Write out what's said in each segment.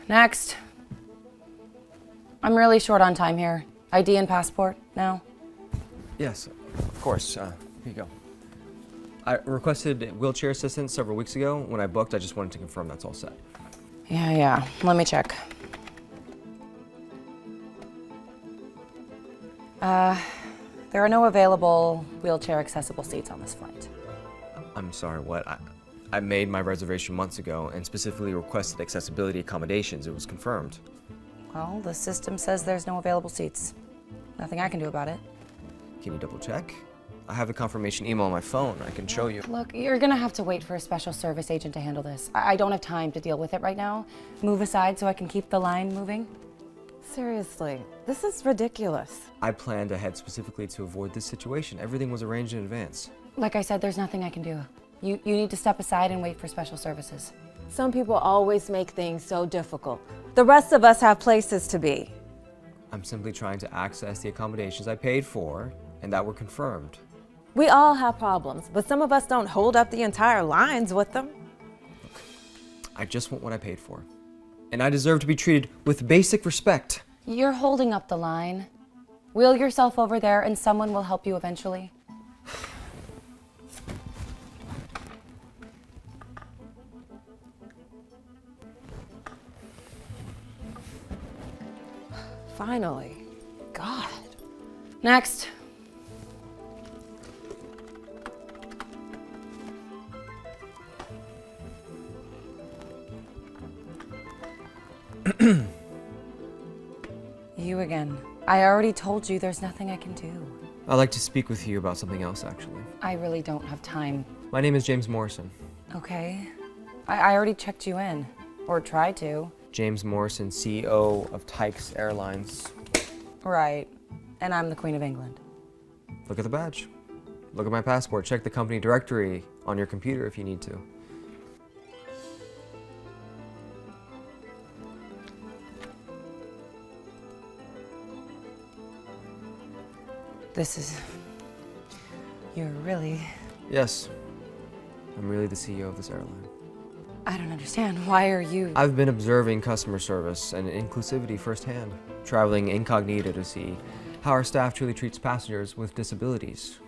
Next. I'm really short on time here. ID and passport now? Yes, of course. Here you go. I requested wheelchair assistance several weeks ago. When I booked, I just wanted to confirm that's all set. Yeah. Let me check. There are no available wheelchair accessible seats on this flight. I'm sorry, what? I made my reservation months ago and specifically requested accessibility accommodations. It was confirmed. Well, the system says there's no available seats. Nothing I can do about it. Can you double check? I have a confirmation email on my phone. I can show you. Look, you're gonna have to wait for a special service agent to handle this. I don't have time to deal with it right now. Move aside so I can keep the line moving. Seriously, this is ridiculous. I planned ahead specifically to avoid this situation. Everything was arranged in advance. Like I said, there's nothing I can do. You need to step aside and wait for special services. Some people always make things so difficult. The rest of us have places to be. I'm simply trying to access the accommodations I paid for and that were confirmed. We all have problems, but some of us don't hold up the entire lines with them. Look, I just want what I paid for. And I deserve to be treated with basic respect. You're holding up the line. Wheel yourself over there and someone will help you eventually. Finally. God. Next. You again. I already told you there's nothing I can do. I'd like to speak with you about something else, actually. I really don't have time. My name is James Morrison. Okay. I already checked you in. Or tried to. James Morrison, CEO of Tykes Airlines. Right. And I'm the Queen of England. Look at the badge. Look at my passport. Check the company directory on your computer if you need to. You're really... Yes. I'm really the CEO of this airline. I don't understand. Why are you... I've been observing customer service and inclusivity firsthand, traveling incognito to see how our staff truly treats passengers with disabilities.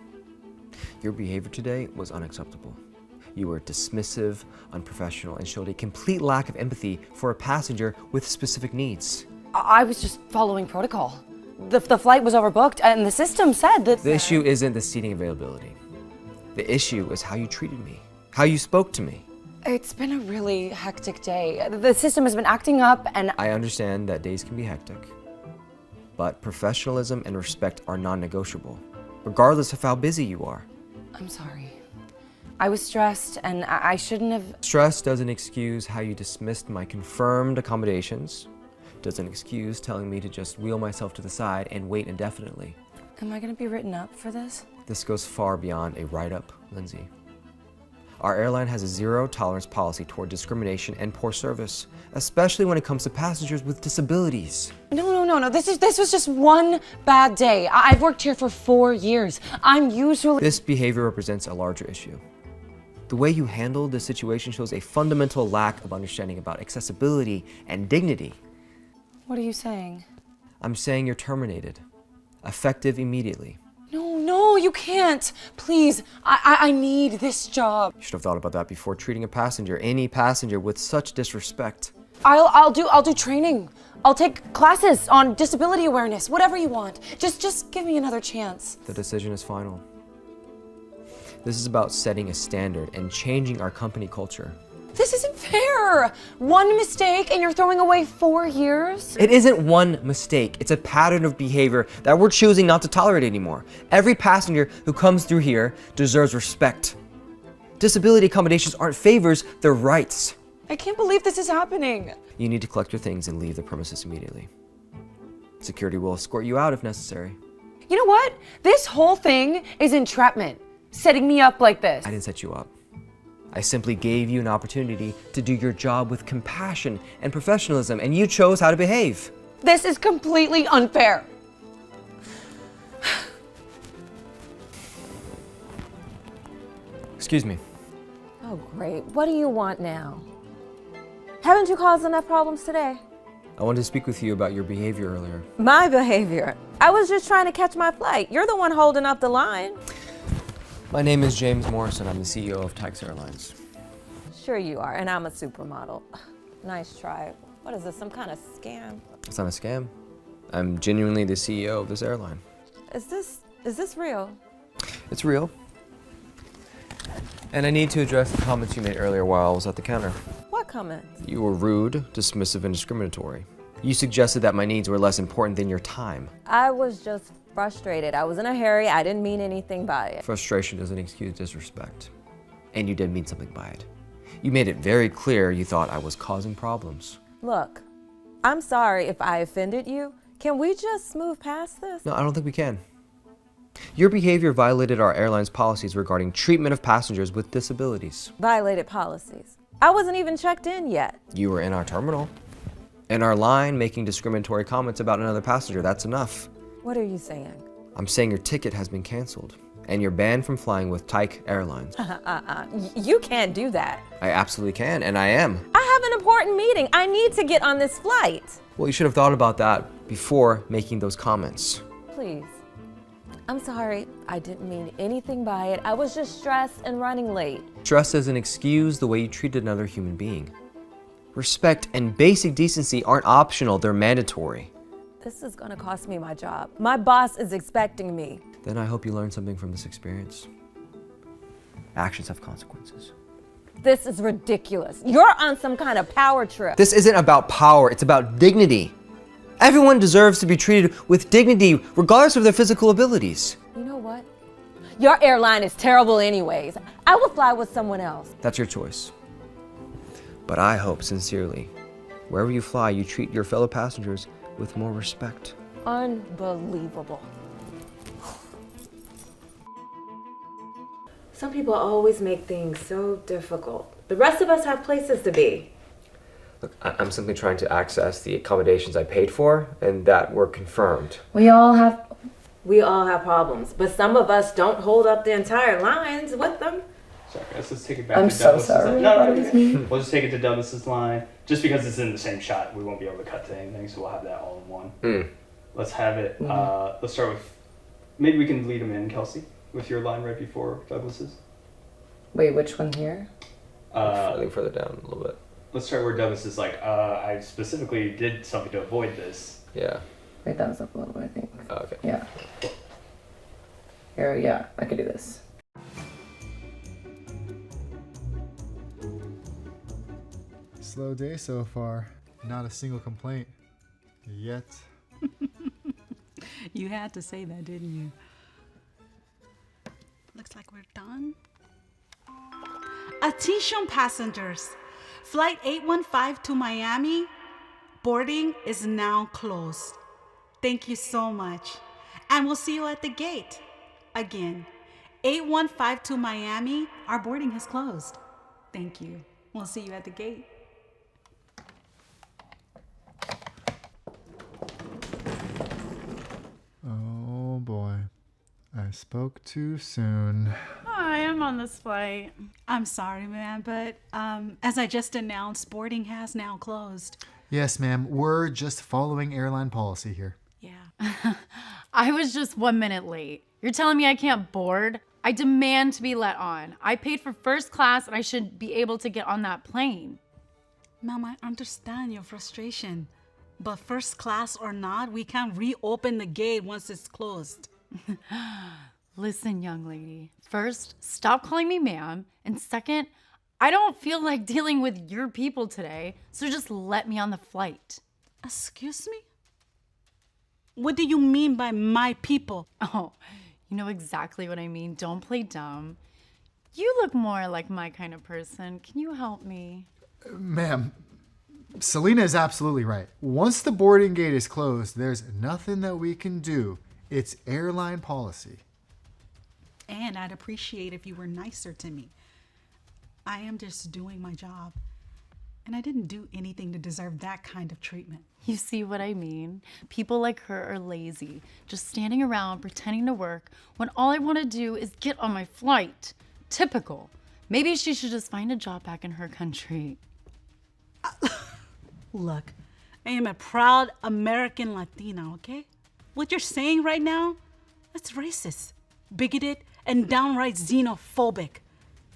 Your behavior today was unacceptable. You were dismissive, unprofessional, and showed a complete lack of empathy for a passenger with specific needs. I was just following protocol. The flight was overbooked, and the system said that... The issue isn't the seating availability. The issue is how you treated me, how you spoke to me. It's been a really hectic day. The system has been acting up, and... I understand that days can be hectic, but professionalism and respect are non-negotiable, regardless of how busy you are. I'm sorry. I was stressed, and I shouldn't have... Stress doesn't excuse how you dismissed my confirmed accommodations, doesn't excuse telling me to just wheel myself to the side and wait indefinitely. Am I gonna be written up for this? This goes far beyond a write-up, Lindsay. Our airline has a zero-tolerance policy toward discrimination and poor service, especially when it comes to passengers with disabilities. No. This was just one bad day. I've worked here for 4 years. I'm usually... This behavior represents a larger issue. The way you handled this situation shows a fundamental lack of understanding about accessibility and dignity. What are you saying? I'm saying you're terminated, effective immediately. No, you can't. Please, I need this job. You should have thought about that before treating a passenger, any passenger, with such disrespect. I'll do training. I'll take classes on disability awareness, whatever you want. Just give me another chance. The decision is final. This is about setting a standard and changing our company culture. This isn't fair. One mistake and you're throwing away 4 years? It isn't one mistake. It's a pattern of behavior that we're choosing not to tolerate anymore. Every passenger who comes through here deserves respect. Disability accommodations aren't favors, they're rights. I can't believe this is happening. You need to collect your things and leave the premises immediately. Security will escort you out if necessary. You know what? This whole thing is entrapment. Setting me up like this. I didn't set you up. I simply gave you an opportunity to do your job with compassion and professionalism, and you chose how to behave. This is completely unfair. Excuse me. Oh, great. What do you want now? Haven't you caused enough problems today? I wanted to speak with you about your behavior earlier. My behavior. I was just trying to catch my flight. You're the one holding up the line. My name is James Morrison. I'm the CEO of Tykes Airlines. Sure you are, and I'm a supermodel. Nice try. What is this, some kind of scam? It's not a scam. I'm genuinely the CEO of this airline. Is this real? It's real. And I need to address the comments you made earlier while I was at the counter. What comments? You were rude, dismissive, and discriminatory. You suggested that my needs were less important than your time. I was just frustrated. I was in a hurry. I didn't mean anything by it. Frustration doesn't excuse disrespect. And you did mean something by it. You made it very clear you thought I was causing problems. Look, I'm sorry if I offended you. Can we just move past this? No, I don't think we can. Your behavior violated our airline's policies regarding treatment of passengers with disabilities. Violated policies. I wasn't even checked in yet. You were in our terminal, in our line, making discriminatory comments about another passenger. That's enough. What are you saying? I'm saying your ticket has been canceled, and you're banned from flying with Tyke Airlines. You can't do that. I absolutely can, and I am. I have an important meeting. I need to get on this flight. Well, you should have thought about that before making those comments. Please. I'm sorry. I didn't mean anything by it. I was just stressed and running late. Stress doesn't excuse the way you treated another human being. Respect and basic decency aren't optional, they're mandatory. This is gonna cost me my job. My boss is expecting me. Then I hope you learn something from this experience. Actions have consequences. This is ridiculous. You're on some kind of power trip. This isn't about power, it's about dignity. Everyone deserves to be treated with dignity, regardless of their physical abilities. You know what? Your airline is terrible anyways. I will fly with someone else. That's your choice. But I hope sincerely, wherever you fly, you treat your fellow passengers with more respect. Unbelievable. Some people always make things so difficult. The rest of us have places to be. Look, I'm simply trying to access the accommodations I paid for and that were confirmed. We all have problems, but some of us don't hold up the entire lines with them. Sorry guys, let's take it back I'm to so Douglas's sorry. line. No, we'll just take it to Douglas's line. Just because it's in the same shot, we won't be able to cut to anything, so we'll have that all in one. Let's have it, let's start with, maybe we can lead them in, Kelsey, with your line right before Douglas's. Wait, which one here? I think further down a little bit. Let's start where Douglas is like, I specifically did something to avoid this. Yeah. Wait, that was up a little bit, I think. Oh, okay. Yeah. Here, yeah, I could do this. Slow day so far. Not a single complaint. Yet. You had to say that, didn't you? Looks like we're done. Attention passengers. Flight 815 to Miami. Boarding is now closed. Thank you so much. And we'll see you at the gate. Again, 815 to Miami. Our boarding has closed. Thank you. We'll see you at the gate. Oh boy. I spoke too soon. Hi, I'm on this flight. I'm sorry, ma'am, but as I just announced, boarding has now closed. Yes, ma'am. We're just following airline policy here. Yeah. I was just 1 minute late. You're telling me I can't board? I demand to be let on. I paid for first class and I should be able to get on that plane. Ma'am, I understand your frustration, but first class or not, we can't reopen the gate once it's closed. Listen, young lady. First, stop calling me ma'am. And second, I don't feel like dealing with your people today, so just let me on the flight. Excuse me? What do you mean by my people? Oh, you know exactly what I mean. Don't play dumb. You look more like my kind of person. Can you help me? Ma'am, Selena is absolutely right. Once the boarding gate is closed, there's nothing that we can do. It's airline policy. And I'd appreciate if you were nicer to me. I am just doing my job. And I didn't do anything to deserve that kind of treatment. You see what I mean? People like her are lazy, just standing around pretending to work when all I want to do is get on my flight. Typical. Maybe she should just find a job back in her country. Look, I am a proud American Latina, okay? What you're saying right now, that's racist, bigoted, and downright xenophobic.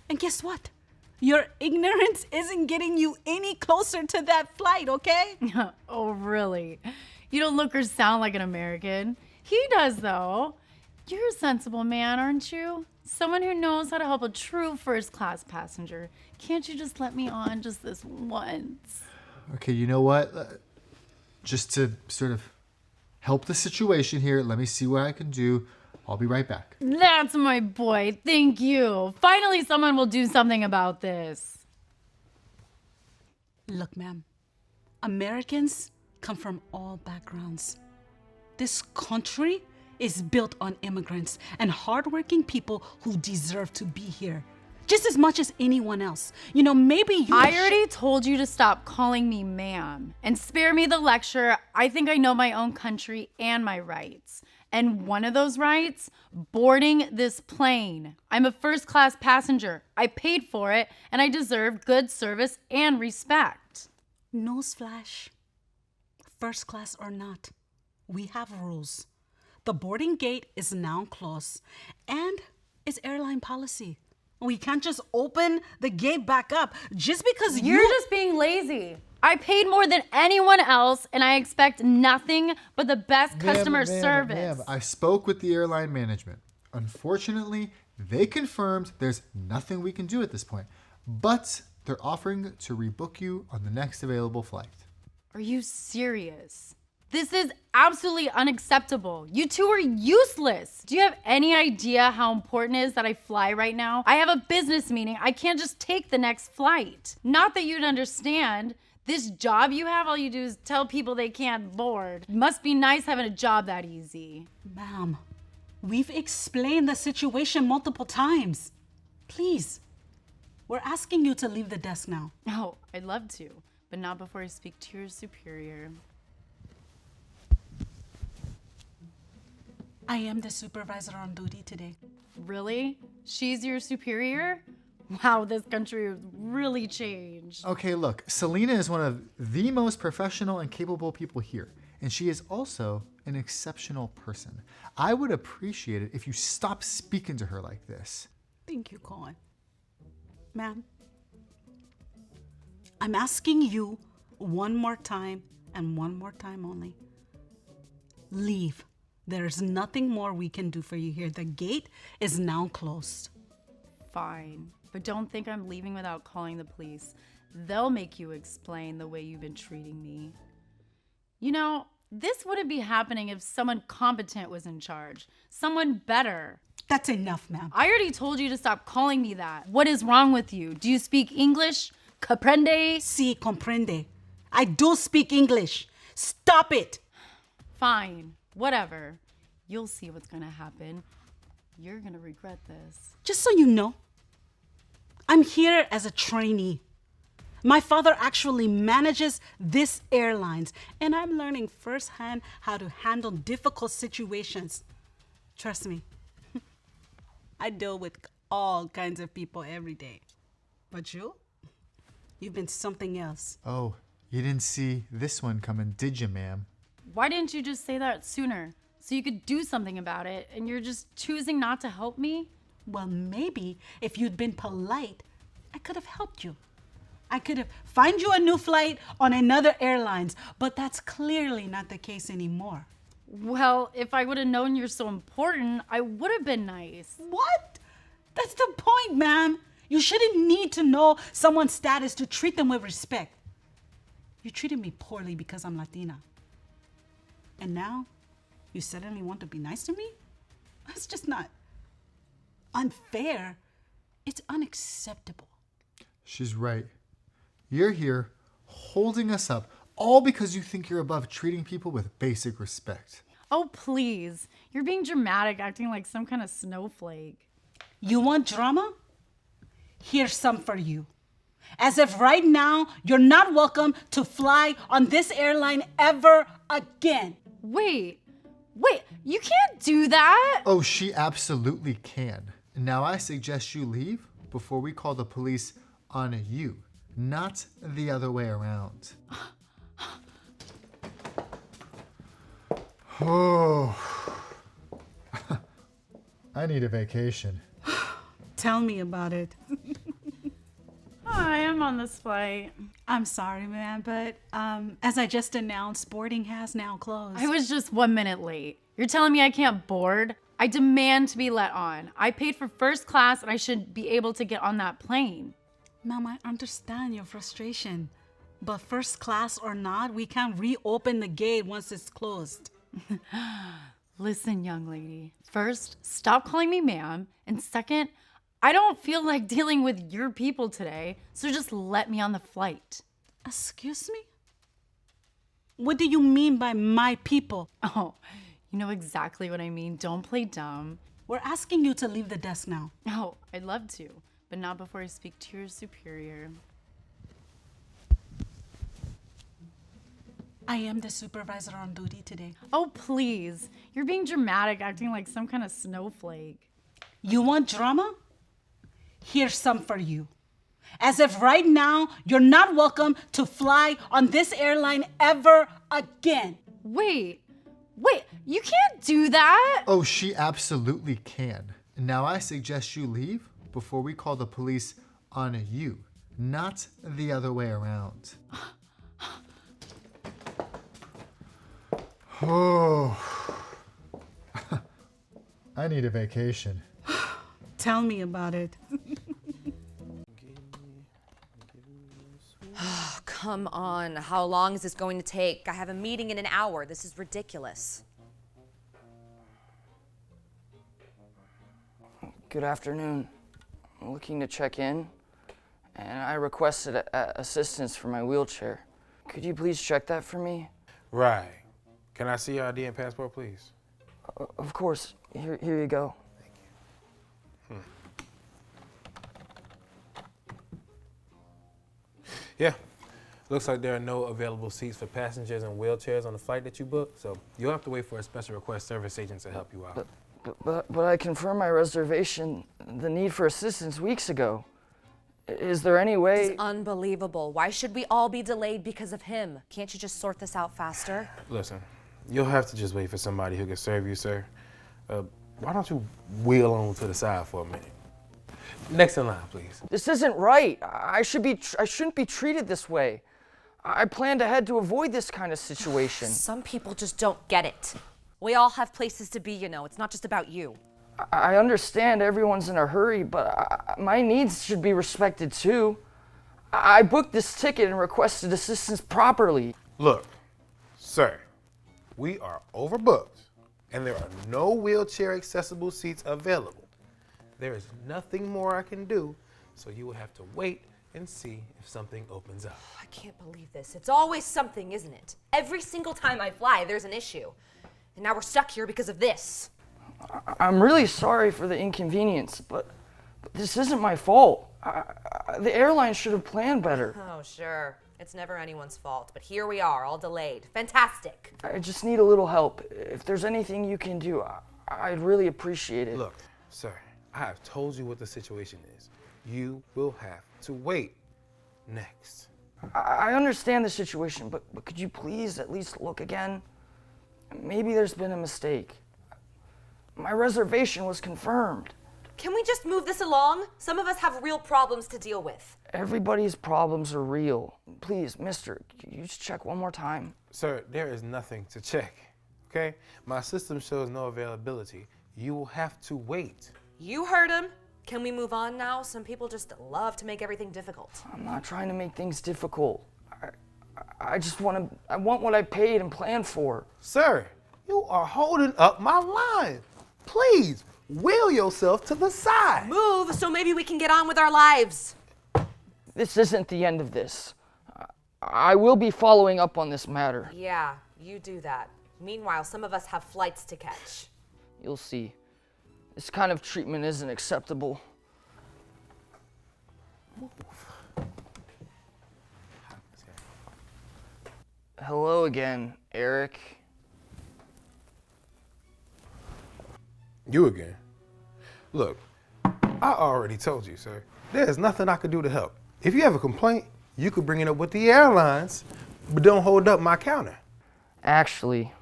And guess what? Your ignorance isn't getting you any closer to that flight, okay? Oh, really? You don't look or sound like an American. He does, though. You're a sensible man, aren't you? Someone who knows how to help a true first-class passenger. Can't you just let me on just this once? Okay, you know what? Just to sort of help the situation here, let me see what I can do. I'll be right back. That's my boy. Thank you. Finally, someone will do something about this. Look, ma'am, Americans come from all backgrounds. This country is built on immigrants and hardworking people who deserve to be here just as much as anyone else. You know, maybe you... I already told you to stop calling me ma'am and spare me the lecture. I think I know my own country and my rights. And one of those rights, boarding this plane. I'm a first-class passenger. I paid for it, and I deserve good service and respect. Newsflash. First class or not, we have rules. The boarding gate is now closed, and it's airline policy. We can't just open the gate back up just because You're just being lazy. I paid more than anyone else, and I expect nothing but the best customer service. I spoke with the airline management. Unfortunately, they confirmed there's nothing we can do at this point, but they're offering to rebook you on the next available flight. Are you serious? This is absolutely unacceptable. You two are useless. Do you have any idea how important it is that I fly right now? I have a business meeting. I can't just take the next flight. Not that you'd understand. This job you have, all you do is tell people they can't board. Must be nice having a job that easy. Ma'am, we've explained the situation multiple times. Please, we're asking you to leave the desk now. Oh, I'd love to, but not before I speak to your superior. I am the supervisor on duty today. Really? She's your superior? Wow, this country has really changed. Okay, look, Selena is one of the most professional and capable people here, and she is also an exceptional person. I would appreciate it if you stop speaking to her like this. Thank you, Colin. Ma'am, I'm asking you one more time and one more time only. Leave. There's nothing more we can do for you here. The gate is now closed. Fine, but don't think I'm leaving without calling the police. They'll make you explain the way you've been treating me. You know, this wouldn't be happening if someone competent was in charge. Someone better. That's enough, ma'am. I already told you to stop calling me that. What is wrong with you? Do you speak English? Comprende? Si, comprende. I do speak English. Stop it. Fine, whatever. You'll see what's gonna happen. You're gonna regret this. Just so you know, I'm here as a trainee. My father actually manages this airlines, and I'm learning firsthand how to handle difficult situations. Trust me, I deal with all kinds of people every day. But you've been something else. Oh, you didn't see this one coming, did you, ma'am? Why didn't you just say that sooner? So you could do something about it, and you're just choosing not to help me? Well, maybe if you'd been polite, I could have helped you. I could have found you a new flight on another airlines, but that's clearly not the case anymore. Well, if I would have known you're so important, I would have been nice. What? That's the point, ma'am. You shouldn't need to know someone's status to treat them with respect. You treated me poorly because I'm Latina. And now, you suddenly want to be nice to me? That's just not unfair. It's unacceptable. She's right. You're here holding us up, all because you think you're above treating people with basic respect. Oh, please. You're being dramatic, acting like some kind of snowflake. You want drama? Here's some for you. As if right now you're not welcome to fly on this airline ever again. Wait, you can't do that. Oh, she absolutely can. Now I suggest you leave before we call the police on you, not the other way around. Oh, I need a vacation. Tell me about it. Hi, I'm on this flight. I'm sorry, man, but as I just announced, boarding has now closed. I was just 1 minute late. You're telling me I can't board? I demand to be let on. I paid for first class and I should be able to get on that plane. Mom, I understand your frustration, but first class or not, we can't reopen the gate once it's closed. Listen, young lady. First, stop calling me ma'am. And second, I don't feel like dealing with your people today, so just let me on the flight. Excuse me? What do you mean by my people? Oh, you know exactly what I mean. Don't play dumb. We're asking you to leave the desk now. Oh, I'd love to, but not before I speak to your superior. I am the supervisor on duty today. Oh, please. You're being dramatic, acting like some kind of snowflake. You want drama? Here's some for you. As if right now you're not welcome to fly on this airline ever again. Wait, you can't do that. Oh, she absolutely can. Now I suggest you leave before we call the police on you, not the other way around. Oh, I need a vacation. Tell me about it. Come on, how long is this going to take? I have a meeting in an hour. This is ridiculous. Good afternoon. I'm looking to check in, and I requested assistance for my wheelchair. Could you please check that for me? Right. Can I see your ID and passport, please? Of course. Here you go. Thank you. Yeah. Looks like there are no available seats for passengers and wheelchairs on the flight that you booked, so you'll have to wait for a special request service agent to help you out. But I confirmed my reservation, the need for assistance weeks ago. Is there any way? It's unbelievable. Why should we all be delayed because of him? Can't you just sort this out faster? Listen, you'll have to just wait for somebody who can serve you, sir. Why don't you wheel on to the side for a minute? Next in line, please. This isn't right. I shouldn't be treated this way. I planned ahead to avoid this kind of situation. Some people just don't get it. We all have places to be, you know. It's not just about you. I understand everyone's in a hurry, but my needs should be respected too. I booked this ticket and requested assistance properly. Look, sir, we are overbooked, and there are no wheelchair accessible seats available. There is nothing more I can do, so you will have to wait and see if something opens up. I can't believe this. It's always something, isn't it? Every single time I fly, there's an issue. And now we're stuck here because of this. I'm really sorry for the inconvenience, but this isn't my fault. The airline should have planned better. Oh, sure. It's never anyone's fault, but here we are, all delayed. Fantastic. I just need a little help. If there's anything you can do, I'd really appreciate it. Look, sir, I have told you what the situation is. You will have to wait. Next. I understand the situation, but could you please at least look again? Maybe there's been a mistake. My reservation was confirmed. Can we just move this along? Some of us have real problems to deal with. Everybody's problems are real. Please, mister, can you just check one more time? Sir, there is nothing to check, okay? My system shows no availability. You will have to wait. You heard him. Can we move on now? Some people just love to make everything difficult. I'm not trying to make things difficult. I want what I paid and planned for. Sir, you are holding up my line. Please, wheel yourself to the side. Move so maybe we can get on with our lives. This isn't the end of this. I will be following up on this matter. Yeah, you do that. Meanwhile, some of us have flights to catch. You'll see. This kind of treatment isn't acceptable. Hello again, Eric. You again. Look, I already told you, sir. There's nothing I could do to help. If you have a complaint, you could bring it up with the airlines, but don't hold up my counter. Actually,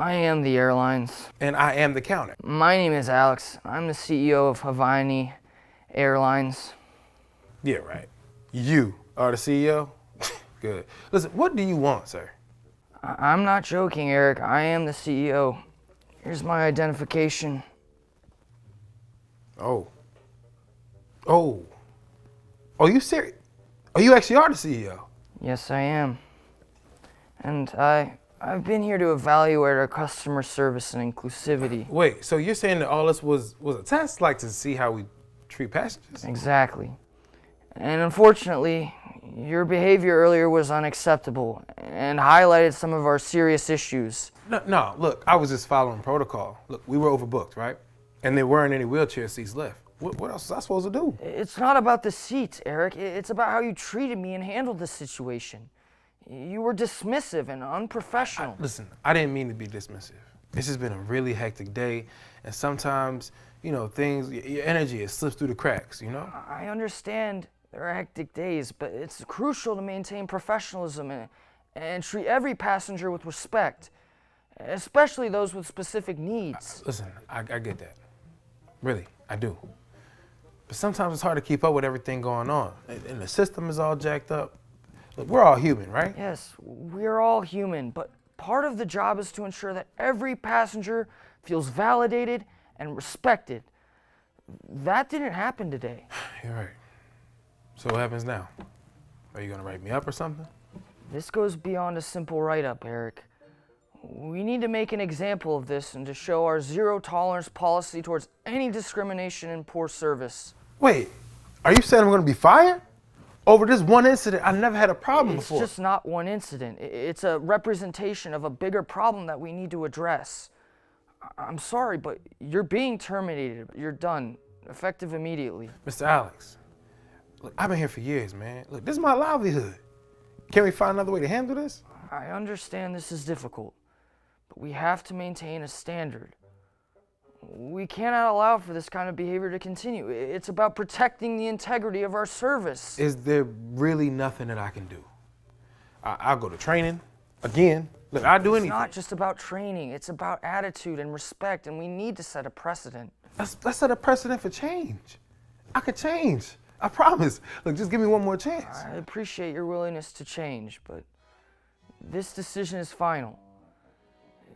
I am the airlines. And I am the counter. My name is Alex. I'm the CEO of Hawaii Airlines. Yeah, right. You are the CEO? Good. Listen, what do you want, sir? I'm not joking, Eric. I am the CEO. Here's my identification. Oh. Are you serious? Oh, you actually are the CEO? Yes, I am. And I've been here to evaluate our customer service and inclusivity. Wait, so you're saying that all this was a test, like to see how we treat passengers? Exactly. And unfortunately, your behavior earlier was unacceptable and highlighted some of our serious issues. No, look, I was just following protocol. Look, we were overbooked, right? And there weren't any wheelchair seats left. What else was I supposed to do? It's not about the seats, Eric. It's about how you treated me and handled the situation. You were dismissive and unprofessional. Listen, I didn't mean to be dismissive. This has been a really hectic day, and sometimes, things, your energy, it slips through the cracks, I understand there are hectic days, but it's crucial to maintain professionalism and treat every passenger with respect, especially those with specific needs. Listen, I get that. Really, I do. But sometimes it's hard to keep up with everything going on, and the system is all jacked up. Look, we're all human, right? Yes, we're all human, but part of the job is to ensure that every passenger feels validated and respected. That didn't happen today. You're right. So what happens now? Are you gonna write me up or something? This goes beyond a simple write-up, Eric. We need to make an example of this and to show our zero-tolerance policy towards any discrimination and poor service. Wait, are you saying I'm gonna be fired? Over this one incident, I never had a problem before. It's just not one incident. It's a representation of a bigger problem that we need to address. I'm sorry, but you're being terminated. You're done, effective immediately. Mr. Alex, look, I've been here for years, man. Look, this is my livelihood. Can we find another way to handle this? I understand this is difficult, but we have to maintain a standard. We cannot allow for this kind of behavior to continue. It's about protecting the integrity of our service. Is there really nothing that I can do? I'll go to training again. Look, I'll do anything. It's not just about training. It's about attitude and respect, and we need to set a precedent. Let's set a precedent for change. I could change. I promise. Look, just give me one more chance. I appreciate your willingness to change, but this decision is final.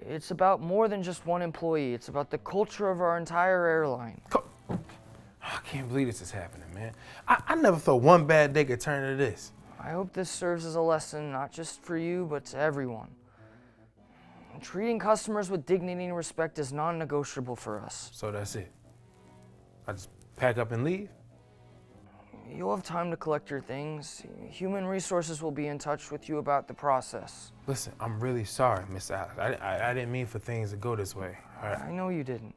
It's about more than just one employee. It's about the culture of our entire airline. I can't believe this is happening, man. I never thought one bad day could turn into this. I hope this serves as a lesson, not just for you, but to everyone. Treating customers with dignity and respect is non-negotiable for us. So that's it. I just pack up and leave? You'll have time to collect your things. Human Resources will be in touch with you about the process. Listen, I'm really sorry, Miss Alex. I didn't mean for things to go this way. All right. I know you didn't.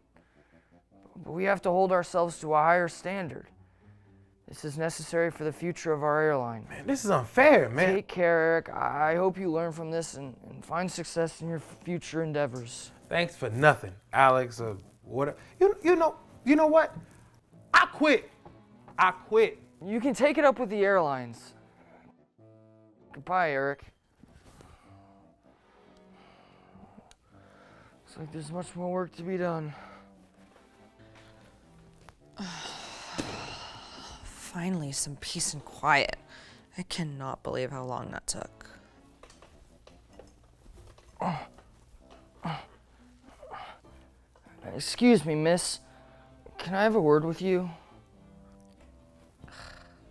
But we have to hold ourselves to a higher standard. This is necessary for the future of our airline. Man, this is unfair, man. Take care, Eric. I hope you learn from this and find success in your future endeavors. Thanks for nothing, Alex. What? You know what? I quit. You can take it up with the airlines. Goodbye, Eric. Looks like there's much more work to be done. Finally, some peace and quiet. I cannot believe how long that took. Excuse me, miss. Can I have a word with you?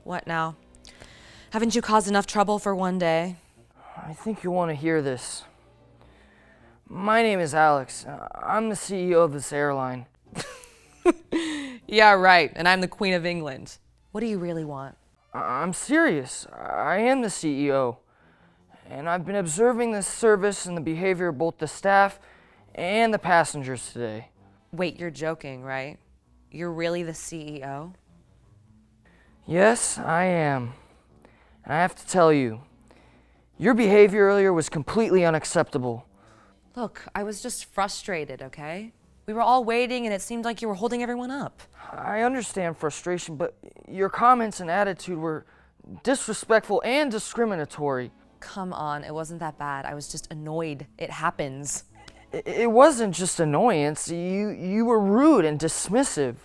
What now? Haven't you caused enough trouble for one day? I think you'll want to hear this. My name is Alex. I'm the CEO of this airline. Yeah, right. And I'm the Queen of England. What do you really want? I'm serious. I am the CEO. And I've been observing the service and the behavior of both the staff and the passengers today. Wait, you're joking, right? You're really the CEO? Yes, I am. And I have to tell you, your behavior earlier was completely unacceptable. Look, I was just frustrated, okay? We were all waiting and it seemed like you were holding everyone up. I understand frustration, but your comments and attitude were disrespectful and discriminatory. Come on, it wasn't that bad. I was just annoyed. It happens. It wasn't just annoyance. You were rude and dismissive.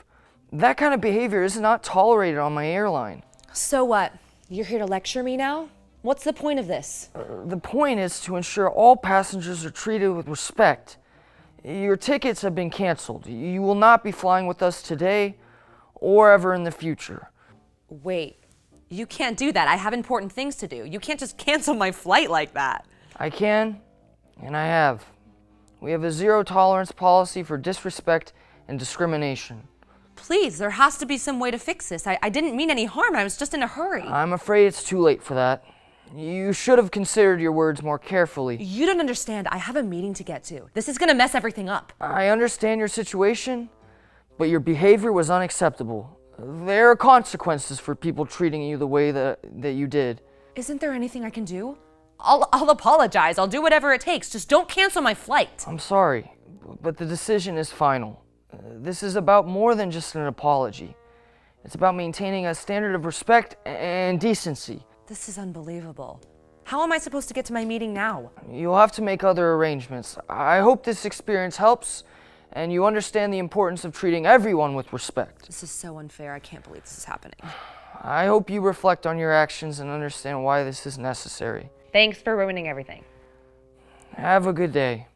That kind of behavior is not tolerated on my airline. So what? You're here to lecture me now? What's the point of this? The point is to ensure all passengers are treated with respect. Your tickets have been canceled. You will not be flying with us today or ever in the future. Wait, you can't do that. I have important things to do. You can't just cancel my flight like that. I can, and I have. We have a zero-tolerance policy for disrespect and discrimination. Please, there has to be some way to fix this. I didn't mean any harm. I was just in a hurry. I'm afraid it's too late for that. You should have considered your words more carefully. You don't understand. I have a meeting to get to. This is gonna mess everything up. I understand your situation, but your behavior was unacceptable. There are consequences for people treating you the way that you did. Isn't there anything I can do? I'll apologize. I'll do whatever it takes. Just don't cancel my flight. I'm sorry, but the decision is final. This is about more than just an apology. It's about maintaining a standard of respect and decency. This is unbelievable. How am I supposed to get to my meeting now? You'll have to make other arrangements. I hope this experience helps and you understand the importance of treating everyone with respect. This is so unfair. I can't believe this is happening. I hope you reflect on your actions and understand why this is necessary. Thanks for ruining everything. Have a good day.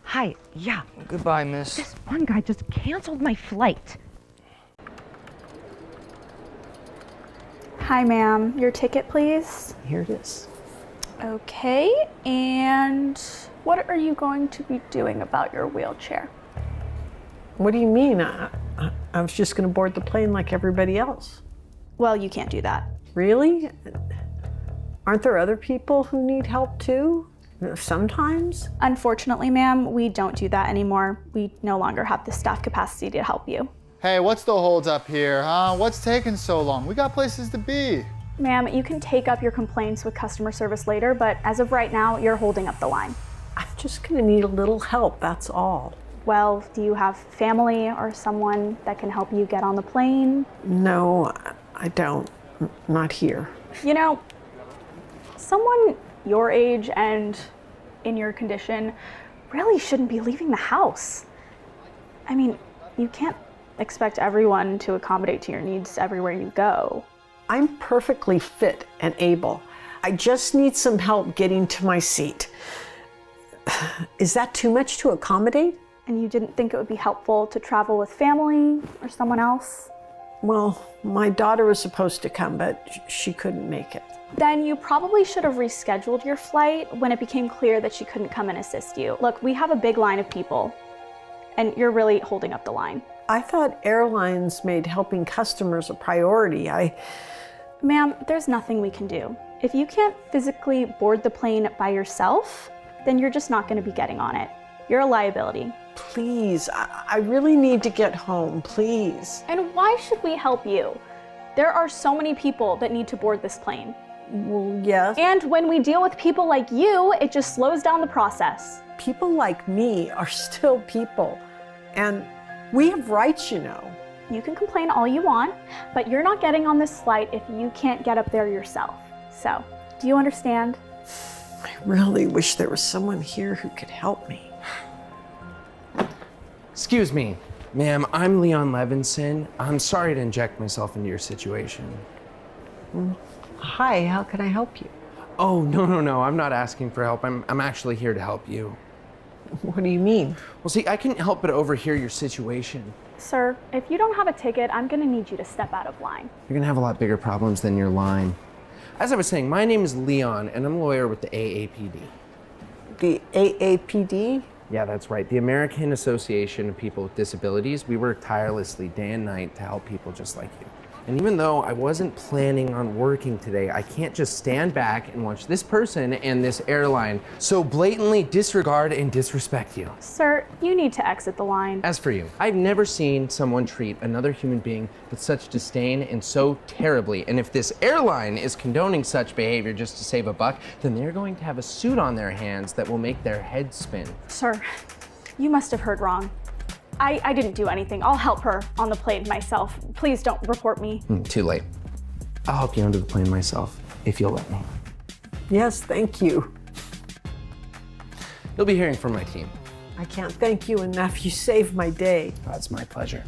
Hi, yeah. Goodbye, miss. This one guy just canceled my flight. Hi, ma'am. Your ticket, please. Here it is. Okay, and what are you going to be doing about your wheelchair? What do you mean? I was just going to board the plane like everybody else. Well, you can't do that. Really? Aren't there other people who need help too? Sometimes? Unfortunately, ma'am, we don't do that anymore. We no longer have the staff capacity to help you. Hey, what's the holds up here, huh? What's taking so long? We got places to be. Ma'am, you can take up your complaints with customer service later, but as of right now, you're holding up the line. I'm just going to need a little help, that's all. Well, do you have family or someone that can help you get on the plane? No, I don't. Not here. You know, someone your age and in your condition really shouldn't be leaving the house. I mean, you can't expect everyone to accommodate to your needs everywhere you go. I'm perfectly fit and able. I just need some help getting to my seat. Is that too much to accommodate? And you didn't think it would be helpful to travel with family or someone else? Well, my daughter was supposed to come, but she couldn't make it. Then you probably should have rescheduled your flight when it became clear that she couldn't come and assist you. Look, we have a big line of people, and you're really holding up the line. I thought airlines made helping customers a priority. Ma'am, there's nothing we can do. If you can't physically board the plane by yourself, then you're just not going to be getting on it. You're a liability. Please, I really need to get home, please. And why should we help you? There are so many people that need to board this plane. Well, yes. And when we deal with people like you, it just slows down the process. People like me are still people. And we have rights, you know. You can complain all you want, but you're not getting on this flight if you can't get up there yourself. So, do you understand? I really wish there was someone here who could help me. Excuse me, ma'am, I'm Leon Levinson. I'm sorry to inject myself into your situation. Hi, how can I help you? Oh, no, I'm not asking for help. I'm actually here to help you. What do you mean? Well, see, I couldn't help but overhear your situation. Sir, if you don't have a ticket, I'm gonna need you to step out of line. You're gonna have a lot bigger problems than your line. As I was saying, my name is Leon, and I'm a lawyer with the AAPD. The AAPD? Yeah, that's right. The American Association of People with Disabilities. We work tirelessly day and night to help people just like you. And even though I wasn't planning on working today, I can't just stand back and watch this person and this airline so blatantly disregard and disrespect you. Sir, you need to exit the line. As for you, I've never seen someone treat another human being with such disdain and so terribly. And if this airline is condoning such behavior just to save a buck, then they're going to have a suit on their hands that will make their head spin. Sir, you must have heard wrong. I didn't do anything. I'll help her on the plane myself. Please don't report me. Too late. I'll help you onto the plane myself, if you'll let me. Yes, thank you. You'll be hearing from my team. I can't thank you enough. You saved my day. That's my pleasure.